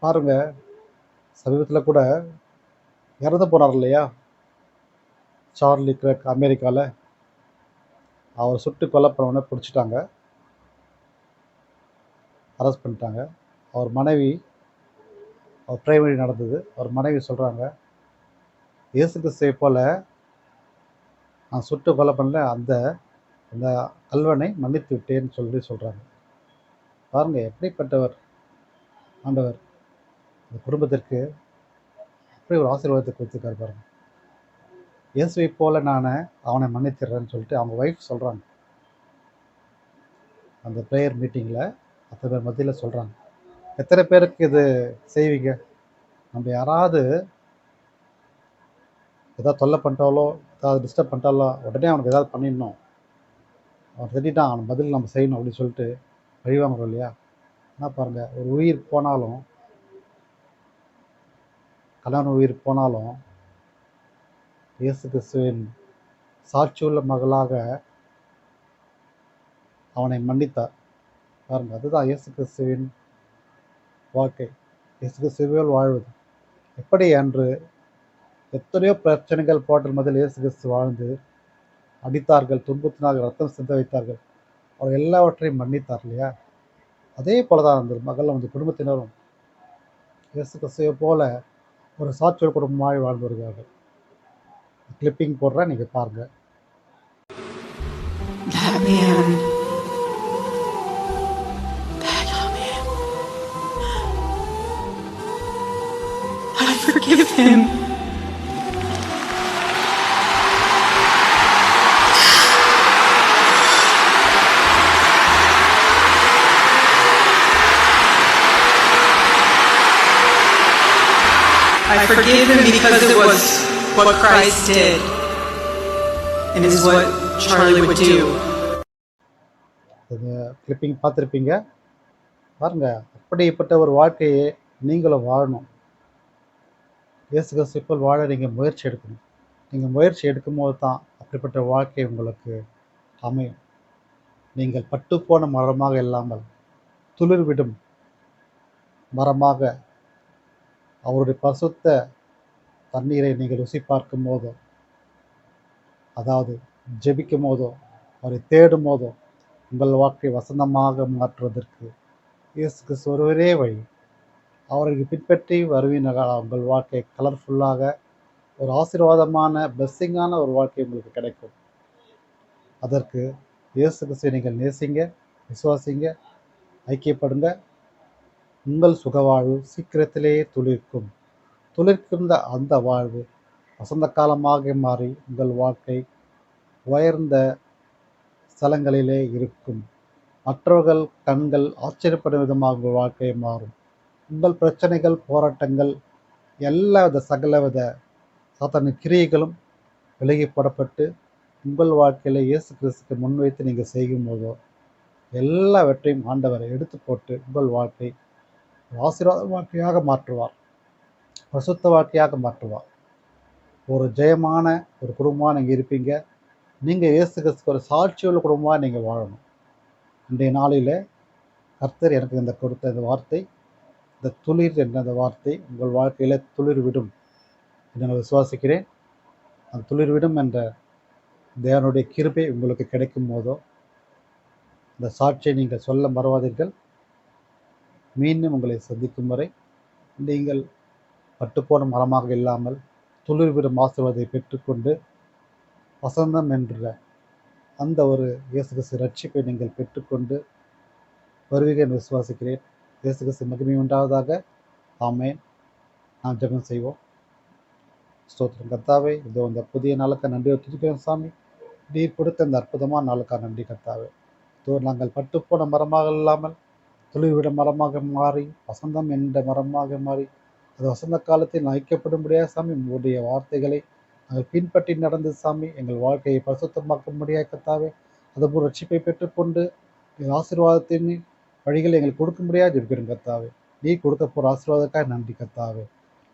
பாருங்க, சமீபத்தில் கூட இறந்து போனார் இல்லையா சார்லி கிரக், அமெரிக்காவில். அவர் சுட்டு கொல்லப்படவுடனே பிடிச்சிட்டாங்க, அரெஸ்ட் பண்ணிட்டாங்க. அவர் மனைவி, அவர் பிரைமரி நடந்தது. அவர் மனைவி சொல்கிறாங்க, இயேசு கிறிஸ்துவை போல நான் சுட்டு கொலை பண்ணல, அந்த கல்வனை மன்னித்து விட்டேன்னு சொல்கிறாங்க. பாருங்கள் எப்படிப்பட்டவர் ஆண்டவர். அந்த குடும்பத்திற்கு அப்படி ஒரு ஆசீர்வாதத்தை கொடுத்துருக்காரு பாருங்கள். இயேசுவை போல நான் அவனை மன்னித்திடுறேன்னு சொல்லிட்டு அவங்க ஒய்ஃப் சொல்கிறாங்க. அந்த ப்ரேயர் மீட்டிங்கில் அத்தனை பேர் மத்தியில் சொல்கிறாங்க. எத்தனை பேருக்கு இது செய்வீங்க? நம்ம யாராவது ஏதாவது தொல்லை பண்ணிட்டாலோ ஏதாவது டிஸ்டர்ப் பண்ணிட்டாலோ உடனே அவனுக்கு ஏதாவது பண்ணிடணும், அவன் திட்டான், அவன் பதில் நம்ம செய்யணும் அப்படின்னு சொல்லிட்டு வழிவாங்குறோம் இல்லையா? என்ன பாருங்கள், ஒரு உயிர் போனாலும், கணவன் உயிர் போனாலும் இயேசு கிறிஸ்துவின் சாட்சியுள்ள மகளாக அவனை மன்னித்தார். பாருங்கள், அதுதான் இயேசு கிறிஸ்துவின் வாழ்க்கை. இயேசு கிறிஸ்துவில் வாழ்வது எப்படி அன்று எத்தனையோ பிரச்சனைகள் போட்டல் முதல் இயேசு கிறிஸ்து வாழ்ந்து அடித்தார்கள், துன்பத்தினார்கள், ரத்தம் சிந்த வைத்தார்கள், அவர் எல்லாவற்றையும் மன்னித்தார் இல்லையா? அதே போல தான் அந்த மகள் வந்து குடும்பத்தினரும் இயேசு கிறிஸ்துவை போல ஒரு சாட்சியோட குடும்பமாக வாழ்ந்து வருகிறார்கள். கிளிப்பிங் போடுறேன், நீங்கள் பாருங்கள். I forgive him. I forgive him because it was what Christ did and is what Charlie would do. Clipping பார்த்துருப்பீங்க. பாருங்க, அப்படிப்பட்ட ஒரு வாழ்க்கையை நீங்களும் வாழணும். இயேசு கிறிஸ்துவை போல் வாழ நீங்கள் முயற்சி எடுக்கணும். நீங்கள் முயற்சி எடுக்கும்போது தான் அப்படிப்பட்ட வாழ்க்கை உங்களுக்கு அமையும். நீங்கள் பட்டுப்போன மரமாக இல்லாமல் துளிர்விடும் மரமாக அவருடைய பரிசுத்த தண்ணீரை நீங்கள் ருசி பார்க்கும் போதோ, அதாவது ஜெபிக்கும் போதோ, அவரை தேடும் போதோ உங்கள் வாழ்க்கை வசந்தமாக மாற்றுவதற்கு இயேசு கிறிஸ்து ஒருவரே வழி. அவருக்கு பின்பற்றி வருவீர்கள், உங்கள் வாழ்க்கை கலர்ஃபுல்லாக ஒரு ஆசீர்வாதமான பிளெஸ்ஸிங்கான ஒரு வாழ்க்கை உங்களுக்கு கிடைக்கும். அதற்கு இயேசு கிறிஸ்துவை நீங்கள் நேசிங்க, விசுவாசிங்க, ஐக்கியப்படுங்க. உங்கள் சுகவாழ்வு சீக்கிரத்திலேயே துளிர்க்கின்ற அந்த வாழ்வு வசந்த காலமாக மாறி உங்கள் வாழ்க்கை உயர்ந்த ஸ்தலங்களிலே இருக்கும். மற்றவர்கள் கண்கள் ஆச்சரியப்படும் விதமாக உங்கள் வாழ்க்கை மாறும். உங்கள் பிரச்சனைகள், போராட்டங்கள் எல்லா சகலவித சாத்தானின் கிரியைகளும் விலகி போடப்பட்டு உங்கள் வாழ்க்கையில் இயேசு கிறிஸ்துக்கு முன்வைத்து நீங்கள் செய்யும் போதோ எல்லாவற்றையும் ஆண்டவரை எடுத்து போட்டு உங்கள் வாழ்க்கை ஆசீர்வாத வாழ்க்கையாக மாற்றுவார், பரிசுத்த வாழ்க்கையாக மாற்றுவார். ஒரு ஜெயமான ஒரு குடும்பமாக நீங்கள் இருப்பீங்க. நீங்கள் இயேசு கிறிஸ்துக்கு ஒரு சாட்சியுள்ள குடும்பமாக நீங்கள் வாழணும். இன்றைய நாளில் கர்த்தர் எனக்கு கொடுத்த இந்த வார்த்தை, இந்த துளிர் என்ற அந்த வார்த்தை உங்கள் வாழ்க்கையில் துளிர் விடும் என்று நான் விசுவாசிக்கிறேன். அந்த துளிர் விடும் என்ற தேவனுடைய கிருபை உங்களுக்கு கிடைக்கும் போதோ இந்த சாட்சியை நீங்கள் சொல்ல மறவாதீர்கள். மீண்டும் உங்களை சந்திக்கும் வரை நீங்கள் பட்டுப்போன மரமாக இல்லாமல் துளிர் விடும் ஆசீர்வாதத்தை பெற்றுக்கொண்டு வசந்தம் என்ற அந்த ஒரு இயேசு கிறிஸ்து ரட்சிப்பை நீங்கள் பெற்றுக்கொண்டு வருவீர்கள் என்று விசுவாசிக்கிறேன். இயேசு கிறிஸ்து மகிமை உண்டாவதாக. ஆமென். நாம் ஜெபம் செய்வோம். ஸ்தோத்திரம் கர்த்தாவே, இதோ இந்த புதிய நாளுக்கு நன்றி துதிக்கிறோம் சாமி. நீர் கொடுத்த இந்த அற்புதமான நாளுக்காக நன்றி கர்த்தாவே. இதோ நாங்கள் பட்டுப்போன மரமாக இல்லாமல் துளிர்விட மரமாக மாறி வசந்தம் என்ற மரமாக மாறி அது வசந்த காலத்தில் ஐக்கியப்படும்படியாக சாமி உங்களுடைய வார்த்தைகளை நாங்கள் பின்பற்றி நடந்து சாமி எங்கள் வாழ்க்கையை பரிசுத்தமாக்க முடியாது கர்த்தாவே. அதுபோல் ரட்சிப்பை பெற்றுக்கொண்டு ஆசீர்வாதத்தின் வழிகளை எங்களுக்கு கொடுக்க முடியாது இருக்கிறோம் கர்த்தாவே. நீ கொடுக்க போகிற ஆசீர்வாதக்காக நன்றி கர்த்தாவே.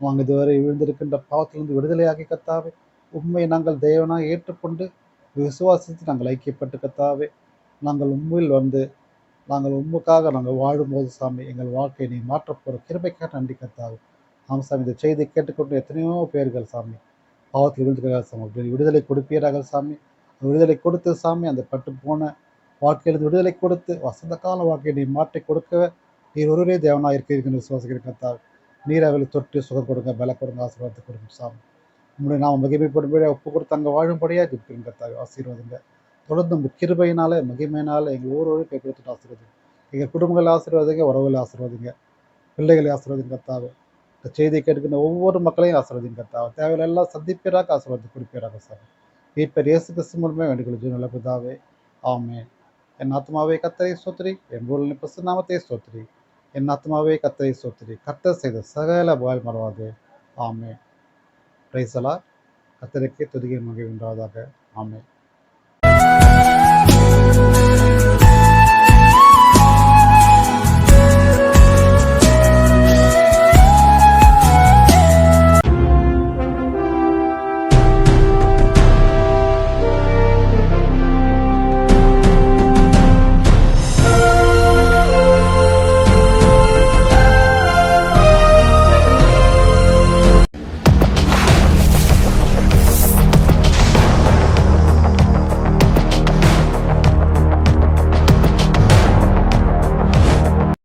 நாங்கள் இதுவரை விழுந்திருக்கின்ற பாவத்திலிருந்து விடுதலையாகி கர்த்தாவே, உண்மை நாங்கள் தேவனாக ஏற்றுக்கொண்டு விசுவாசித்து நாங்கள் ஐக்கியப்பட்டு கர்த்தாவே, நாங்கள் உண்மையில் வந்து நாங்கள் உண்மைக்காக நாங்கள் வாழும்போது சாமி எங்கள் வாழ்க்கையை நீ மாற்றப்போகிற கிருபைக்காக நன்றி கர்த்தாவே. ஆமாம் சாமி, இந்த செய்தியை கேட்டுக்கொண்டு எத்தனையோ பேர்கள் சாமி பாவத்தில் விழுந்துக்கிறார்கள் சாமி. விடுதலை கொடுப்பீராக சாமி. விடுதலை கொடுத்து சாமி அந்த பட்டு போன வாழ்க்கையிலிருந்து விடுதலை கொடுத்து வசந்த கால வாழ்க்கையை நீ மாற்றி கொடுக்க நீர் ஒருவரே தேவனாக இருக்கிறீர்கள் விசுவாசிக்கிற கர்த்தாவே. நீர் அவர்களை தொட்டு சுகம் கொடுங்க, பல கொடுங்க, ஆசீர்வாதத்தை கொடுங்க சாமி. உங்களுடைய நாம் மகிமைப்படும்படியாக ஒப்பு கொடுத்து அங்கே வாழும்படியாக இருக்கிறீங்க கர்த்தாவே. ஆசீர்வாதங்க தொடர்ந்து உங்கள் கிருபையினால மகிமையினால எங்கள் ஒவ்வொரு கை கொடுத்துட்டு ஆசீர்வாதிங்க. எங்கள் குடும்பங்களை ஆசீர்வாதிங்க, உறவுகளை ஆசீர்வாதிங்க, பிள்ளைகளை ஆசீர்வாதிங்க கர்த்தாவே. இந்த செய்தியை கேட்கின்ற ஒவ்வொரு மக்களையும் ஆசீர்வாதிங்க கர்த்தாவே. தேவையில்லை எல்லாம் சந்திப்பீராக ஆசீர்வாதத்தை கொடுப்பீராக சாமி. மீட்பர் இயேசு கிறிஸ்து மூலமே வேண்டிக் நல்ல பிதாவே. ஆமென். என் ஆத்மாவே கர்த்தரை ஸ்தோத்திரி, என் பூரண பரிசுத்த நாமத்தை ஸ்தோத்திரி. என் ஆத்மாவே கர்த்தரை ஸ்தோத்திரி, கர்த்தர் செய்த சகல புகழ் மறவாதே. ஆமென். Praise the Lord. கர்த்தருக்கே துதிகை மகிமை உண்டாவதாக. ஆமென்.